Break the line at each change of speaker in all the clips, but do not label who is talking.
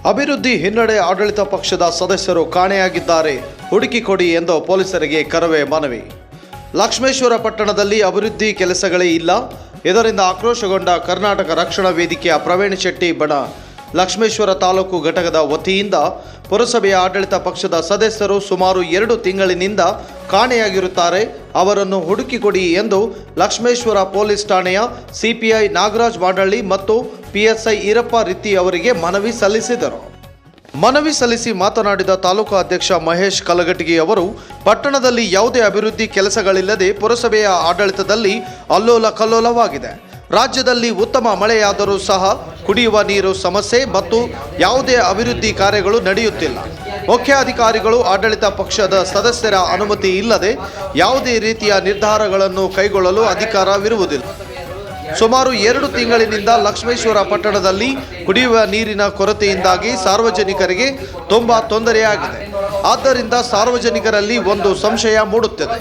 ಅಭಿವೃದ್ಧಿ ಹಿನ್ನಡೆ ಆಡಳಿತ ಪಕ್ಷದ ಸದಸ್ಯರು ಕಾಣೆಯಾಗಿದ್ದಾರೆ, ಹುಡುಕಿ ಕೊಡಿ ಎಂದು ಪೊಲೀಸರಿಗೆ ಕರವೇ ಮನವಿ. ಲಕ್ಷ್ಮೇಶ್ವರ ಪಟ್ಟಣದಲ್ಲಿ ಅಭಿವೃದ್ಧಿ ಕೆಲಸಗಳೇ ಇಲ್ಲ. ಇದರಿಂದ ಆಕ್ರೋಶಗೊಂಡ ಕರ್ನಾಟಕ ರಕ್ಷಣಾ ವೇದಿಕೆಯ ಪ್ರವೀಣ್ ಶೆಟ್ಟಿ ಬಣ ಲಕ್ಷ್ಮೇಶ್ವರ ತಾಲೂಕು ಘಟಕದ ವತಿಯಿಂದ ಪುರಸಭೆಯ ಆಡಳಿತ ಪಕ್ಷದ ಸದಸ್ಯರು ಸುಮಾರು 2 ತಿಂಗಳಿನಿಂದ ಕಾಣೆಯಾಗಿರುತ್ತಾರೆ, ಅವರನ್ನು ಹುಡುಕಿ ಕೊಡಿ ಎಂದು ಲಕ್ಷ್ಮೇಶ್ವರ ಪೊಲೀಸ್ ಠಾಣೆಯ ಸಿಪಿಐ ನಾಗರಾಜ್ ಮಾಡಳ್ಳಿ ಮತ್ತು ಪಿಎಸ್ಐ ಈರಪ್ಪ ರಿತ್ತಿ ಅವರಿಗೆ ಮನವಿ ಸಲ್ಲಿಸಿದರು. ಮನವಿ ಸಲ್ಲಿಸಿ ಮಾತನಾಡಿದ ತಾಲೂಕು ಅಧ್ಯಕ್ಷ ಮಹೇಶ್ ಕಲಘಟಗಿ ಅವರು, ಪಟ್ಟಣದಲ್ಲಿ ಯಾವುದೇ ಅಭಿವೃದ್ಧಿ ಕೆಲಸಗಳಿಲ್ಲದೆ ಪುರಸಭೆಯ ಆಡಳಿತದಲ್ಲಿ ಅಲ್ಲೋಲ ಕಲ್ಲೋಲವಾಗಿದೆ. ರಾಜ್ಯದಲ್ಲಿ ಉತ್ತಮ ಮಳೆಯಾದರೂ ಸಹ ಕುಡಿಯುವ ನೀರು ಸಮಸ್ಯೆ ಮತ್ತು ಯಾವುದೇ ಅಭಿವೃದ್ಧಿ ಕಾರ್ಯಗಳು ನಡೆಯುತ್ತಿಲ್ಲ. ಮುಖ್ಯಾಧಿಕಾರಿಗಳು ಆಡಳಿತ ಪಕ್ಷದ ಸದಸ್ಯರ ಅನುಮತಿ ಇಲ್ಲದೆ ಯಾವುದೇ ರೀತಿಯ ನಿರ್ಧಾರಗಳನ್ನು ಕೈಗೊಳ್ಳಲು ಅಧಿಕಾರವಿರುವುದಿಲ್ಲ. ಸುಮಾರು 2 ತಿಂಗಳಿನಿಂದ ಲಕ್ಷ್ಮೇಶ್ವರ ಪಟ್ಟಣದಲ್ಲಿ ಕುಡಿಯುವ ನೀರಿನ ಕೊರತೆಯಿಂದಾಗಿ ಸಾರ್ವಜನಿಕರಿಗೆ ತುಂಬಾ ತೊಂದರೆಯಾಗಿದೆ. ಆದ್ದರಿಂದ ಸಾರ್ವಜನಿಕರಲ್ಲಿ ಒಂದು ಸಂಶಯ ಮೂಡುತ್ತದೆ.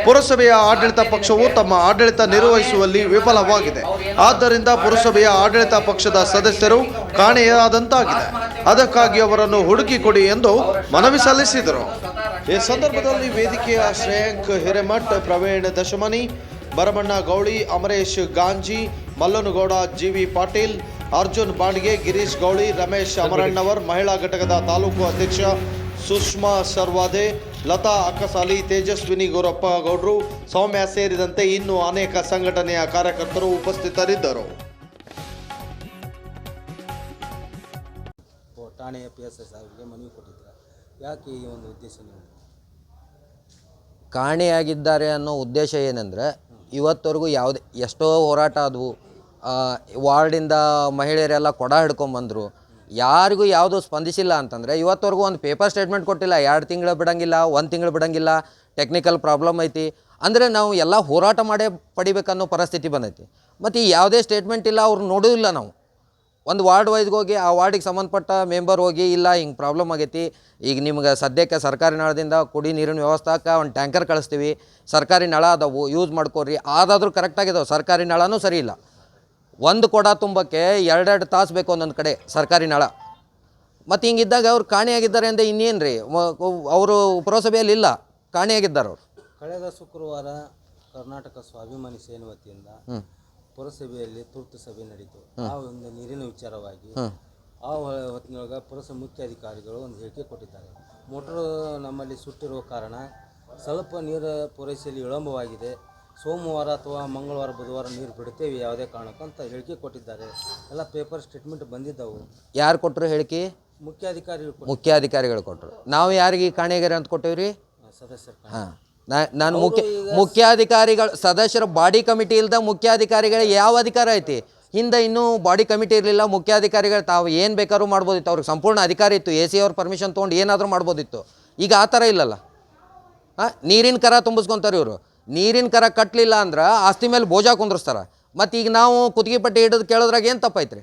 ಪುರಸಭೆಯ ಆಡಳಿತ ಪಕ್ಷವು ತಮ್ಮ ಆಡಳಿತ ನಿರ್ವಹಿಸುವಲ್ಲಿ ವಿಫಲವಾಗಿದೆ. ಆದ್ದರಿಂದ ಪುರಸಭೆಯ ಆಡಳಿತ ಪಕ್ಷದ ಸದಸ್ಯರು ಕಾಣೆಯಾದಂತಾಗಿದೆ. ಅದಕ್ಕಾಗಿ ಅವರನ್ನು ಹುಡುಕಿ ಕೊಡಿ ಎಂದು ಮನವಿ ಸಲ್ಲಿಸಿದರು. ಈ ಸಂದರ್ಭದಲ್ಲಿ ವೇದಿಕೆಯ ಶ್ರೇಯಾಂಕ್ ಹಿರೇಮಠ್, ಪ್ರವೀಣ್ ದಶಮನಿ, ಭರಮಣ್ಣ ಗೌಳಿ, ಅಮರೇಶ್ ಗಾಂಜಿ, ಮಲ್ಲನಗೌಡ, ಜಿವಿ ಪಾಟೀಲ್, ಅರ್ಜುನ್ ಬಾಂಡ್ಗೆ, ಗಿರೀಶ್ ಗೌಳಿ, ರಮೇಶ್ ಅಮರಣ್ಣವರ್, ಮಹಿಳಾ ಘಟಕದ ತಾಲೂಕು ಅಧ್ಯಕ್ಷ ಸುಷ್ಮಾ ಸರ್ವಾದೆ, ಲತಾ ಅಕ್ಕಸಾಲಿ, ತೇಜಸ್ವಿನಿ ಗೌರಪ್ಪ ಗೌಡ್ರು, ಸೌಮ್ಯ ಸೇರಿದಂತೆ ಇನ್ನೂ ಅನೇಕ ಸಂಘಟನೆಯ ಕಾರ್ಯಕರ್ತರು ಉಪಸ್ಥಿತರಿದ್ದರು.
ಠಾಣೆಯ PSI ಸಾಹೇಬರಿಗೆ ಮನವಿ ಕೊಟ್ಟಿದ್ದಾರೆ. ಯಾಕೆ ಈ ಒಂದು ಉದ್ದೇಶ?
ಕಾಣೆಯಾಗಿದ್ದಾರೆ ಅನ್ನೋ ಉದ್ದೇಶ ಏನಂದರೆ, ಇವತ್ತವರೆಗೂ ಎಷ್ಟೋ ಹೋರಾಟ ಆದವು. ವಾರ್ಡಿಂದ ಮಹಿಳೆಯರೆಲ್ಲ ಕೊಡ ಹಿಡ್ಕೊಂಬಂದರು, ಯಾರಿಗೂ ಯಾವುದೂ ಸ್ಪಂದಿಸಿಲ್ಲ. ಅಂತಂದರೆ ಇವತ್ತವರೆಗೂ ಒಂದು ಪೇಪರ್ ಸ್ಟೇಟ್ಮೆಂಟ್ ಕೊಟ್ಟಿಲ್ಲ. 2 ತಿಂಗಳು ಬಿಡೋಂಗಿಲ್ಲ, 1 ತಿಂಗಳು ಬಿಡೋಂಗಿಲ್ಲ, ಟೆಕ್ನಿಕಲ್ ಪ್ರಾಬ್ಲಮ್ ಐತಿ ಅಂದರೆ ನಾವು ಎಲ್ಲ ಹೋರಾಟ ಮಾಡೇ ಪಡಿಬೇಕನ್ನೋ ಪರಿಸ್ಥಿತಿ ಬಂದೈತಿ. ಮತ್ತು ಯಾವುದೇ ಸ್ಟೇಟ್ಮೆಂಟ್ ಇಲ್ಲ, ಅವ್ರು ನೋಡೋದಿಲ್ಲ. ನಾವು ಒಂದು ವಾರ್ಡ್ ವೈಸ್ಗೆ ಹೋಗಿ ಆ ವಾರ್ಡಿಗೆ ಸಂಬಂಧಪಟ್ಟ ಮೆಂಬರ್ ಹೋಗಿ, ಇಲ್ಲ ಹಿಂಗೆ ಪ್ರಾಬ್ಲಮ್ ಆಗೈತಿ, ಈಗ ನಿಮ್ಗೆ ಸದ್ಯಕ್ಕೆ ಸರ್ಕಾರಿ ನಳದಿಂದ ಕುಡಿ ನೀರಿನ ವ್ಯವಸ್ಥೆಗೆ ಒಂದು ಟ್ಯಾಂಕರ್ ಕಳಿಸ್ತೀವಿ, ಸರ್ಕಾರಿ ನಳ ಅದಾವು, ಯೂಸ್ ಮಾಡ್ಕೋರಿ. ಅದಾದರೂ ಕರೆಕ್ಟಾಗಿದ್ದಾವೆ, ಸರ್ಕಾರಿ ನಳನೂ ಸರಿ ಇಲ್ಲ. 1 ಕೊಡ ತುಂಬಕ್ಕೆ 2 ತಾಸು ಬೇಕು ಒಂದೊಂದು ಕಡೆ ಸರ್ಕಾರಿ ನಳ. ಮತ್ತು ಹಿಂಗಿದ್ದಾಗ ಅವ್ರು ಕಾಣೆಯಾಗಿದ್ದಾರೆ ಅಂದರೆ ಇನ್ನೇನು ರೀ, ಅವರು ಪುರಸಭೆಯಲ್ಲಿ ಇಲ್ಲ, ಕಾಣೆಯಾಗಿದ್ದಾರೆ ಅವರು.
ಕಳೆದ ಶುಕ್ರವಾರ ಕರ್ನಾಟಕ ಸ್ವಾಭಿಮಾನಿ ಸೇನೆ ವತಿಯಿಂದ ಪುರಸಭೆಯಲ್ಲಿ ತುರ್ತು ಸಭೆ ನಡೀತು. ಆ ಒಂದು ನೀರಿನ ವಿಚಾರವಾಗಿ ಆ ಹೊತ್ತಿನೊಳಗೆ ಪುರಸಭೆ ಮುಖ್ಯಾಧಿಕಾರಿಗಳು ಒಂದು ಹೇಳಿಕೆ ಕೊಟ್ಟಿದ್ದಾರೆ. ಮೋಟರು ನಮ್ಮಲ್ಲಿ ಸುಟ್ಟಿರುವ ಕಾರಣ ಸ್ವಲ್ಪ ನೀರು ಪೂರೈಸಲು ವಿಳಂಬವಾಗಿದೆ, ಸೋಮವಾರ ಅಥವಾ ಮಂಗಳವಾರ ಬುಧವಾರ ನೀರು ಬಿಡ್ತೇವೆ ಯಾವುದೇ ಕಾರಣಕ್ಕೂ ಅಂತ ಹೇಳಿಕೆ ಕೊಟ್ಟಿದ್ದಾರೆ. ಎಲ್ಲ ಪೇಪರ್ ಸ್ಟೇಟ್ಮೆಂಟ್ ಬಂದಿದ್ದವು.
ಯಾರು ಕೊಟ್ಟರು ಹೇಳಿಕೆ? ಮುಖ್ಯಾಧಿಕಾರಿಗಳು ಕೊಟ್ಟರು. ನಾವು ಯಾರಿಗೆ ಕಾಣೆಯಾಗ್ಯಾರ ಅಂತ ಕೊಟ್ಟೇವ್ರಿ?
ಸದಸ್ಯರು.
ಹಾಂ, ನಾನು ಮುಖ್ಯಾಧಿಕಾರಿಗಳು ಸದಸ್ಯರ ಬಾಡಿ ಕಮಿಟಿ ಇಲ್ಲದ ಮುಖ್ಯಾಧಿಕಾರಿಗಳ ಯಾವ ಅಧಿಕಾರ ಐತಿ? ಹಿಂದೆ ಇನ್ನೂ ಬಾಡಿ ಕಮಿಟಿ ಇರಲಿಲ್ಲ. ಮುಖ್ಯಾಧಿಕಾರಿಗಳು ತಾವು ಏನು ಬೇಕಾದ್ರೂ ಮಾಡ್ಬೋದಿತ್ತು, ಅವ್ರಿಗೆ ಸಂಪೂರ್ಣ ಅಧಿಕಾರ ಇತ್ತು. AC ಅವ್ರ ಪರ್ಮಿಷನ್ ತೊಗೊಂಡು ಏನಾದರೂ ಮಾಡ್ಬೋದಿತ್ತು. ಈಗ ಆ ಥರ ಇಲ್ಲಲ್ಲ. ನೀರಿನ ಕರ ತುಂಬಿಸ್ಕೊತಾರೆ ಇವರು. ನೀರಿನ ಕರ ಕಟ್ಟಲಿಲ್ಲ ಅಂದ್ರೆ ಆಸ್ತಿ ಮೇಲೆ ಬೋಜಾ ಕುಂದ್ರಿಸ್ತಾರೆ. ಮತ್ತು ಈಗ ನಾವು ಕುತ್ತಿಗೆ ಪಟ್ಟಿ ಹಿಡಿದು ಕೇಳೋದ್ರಾಗ ಏನು ತಪ್ಪೈತ್ರಿ?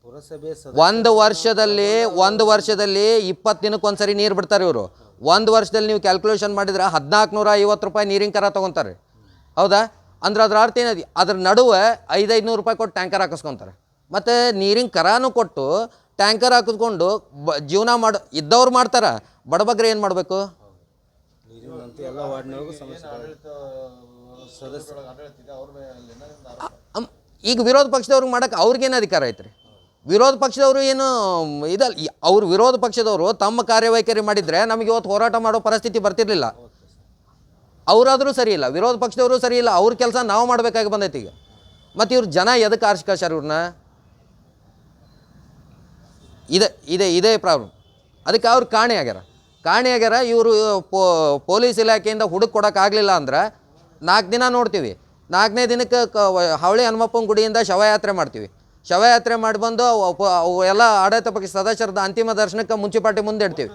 ಪುರಸಭೆ
ಒಂದು ವರ್ಷದಲ್ಲಿ 20 ದಿನಕ್ಕೊಂದ್ಸರಿ ನೀರು ಬಿಡ್ತಾರೆ ಇವರು. 1 ವರ್ಷದಲ್ಲಿ ನೀವು ಕ್ಯಾಲ್ಕುಲೇಷನ್ ಮಾಡಿದ್ರೆ 1450 ರೂಪಾಯಿ ನೀರಿನ ಕರ ತೊಗೊತಾರೆ. ಹೌದಾ? ಅಂದ್ರೆ ಅದ್ರ ಅರ್ಥ ಏನದು? ಅದ್ರ ನಡುವೆ 500 ರೂಪಾಯಿ ಕೊಟ್ಟು ಟ್ಯಾಂಕರ್ ಹಾಕಿಸ್ಕೊತಾರೆ. ಮತ್ತು ನೀರಿನ ಕರಾನು ಕೊಟ್ಟು ಟ್ಯಾಂಕರ್ ಹಾಕಿಸ್ಕೊಂಡು ಜೀವನ ಇದ್ದವ್ರು ಮಾಡ್ತಾರೆ. ಬಡಬಗ್ರೆ ಏನು ಮಾಡಬೇಕು?
ಎಲ್ಲ ವಾರ್ಡ್ನೊಳಗೂ
ಈಗ ವಿರೋಧ ಪಕ್ಷದವ್ರಿಗೆ ಮಾಡೋಕ್ಕೆ ಅವ್ರಿಗೇನು ಅಧಿಕಾರ ಐತ್ರಿ? ವಿರೋಧ ಪಕ್ಷದವರು ಏನು ಇದಲ್ಲ. ಅವ್ರು ವಿರೋಧ ಪಕ್ಷದವರು ತಮ್ಮ ಕಾರ್ಯವೈಖರಿ ಮಾಡಿದರೆ ನಮಗೆ ಇವತ್ತು ಹೋರಾಟ ಮಾಡೋ ಪರಿಸ್ಥಿತಿ ಬರ್ತಿರ್ಲಿಲ್ಲ. ಅವರಾದರೂ ಸರಿ ಇಲ್ಲ, ವಿರೋಧ ಪಕ್ಷದವರು ಸರಿ ಇಲ್ಲ. ಅವ್ರ ಕೆಲಸ ನಾವು ಮಾಡಬೇಕಾಗಿ ಬಂದೈತಿ ಈಗ. ಮತ್ತು ಇವ್ರು ಜನ ಎದಕ್ಕೆ ಆರಿಸಿ ಕಳ್ಸ್ಯಾರ ಇವ್ರನ್ನ? ಇದೇ ಪ್ರಾಬ್ಲಮ್. ಅದಕ್ಕೆ ಅವ್ರು ಕಾಣೆಯಾಗ್ಯಾರ. ಇವರು ಪೊಲೀಸ್ ಇಲಾಖೆಯಿಂದ ಹುಡುಕಿ ಕೊಡೋಕ್ಕಾಗಲಿಲ್ಲ ಅಂದ್ರೆ 4 ದಿನ ನೋಡ್ತೀವಿ. 4ನೇ ದಿನಕ್ಕೆ ಹಾವಳಿ ಹನುಮಪ್ಪನ ಗುಡಿಯಿಂದ ಶವಯಾತ್ರೆ ಮಾಡ್ತೀವಿ. ಶವಯಾತ್ರೆ ಮಾಡಿ ಬಂದು ಎಲ್ಲ ಆಡಳಿತ ಪಕ್ಷ ಸದಸ್ಯರದ ಅಂತಿಮ ದರ್ಶನಕ್ಕೆ ಮುನ್ಸಿಪಾಲ್ಟಿ ಮುಂದೆ ಇಡ್ತೀವಿ.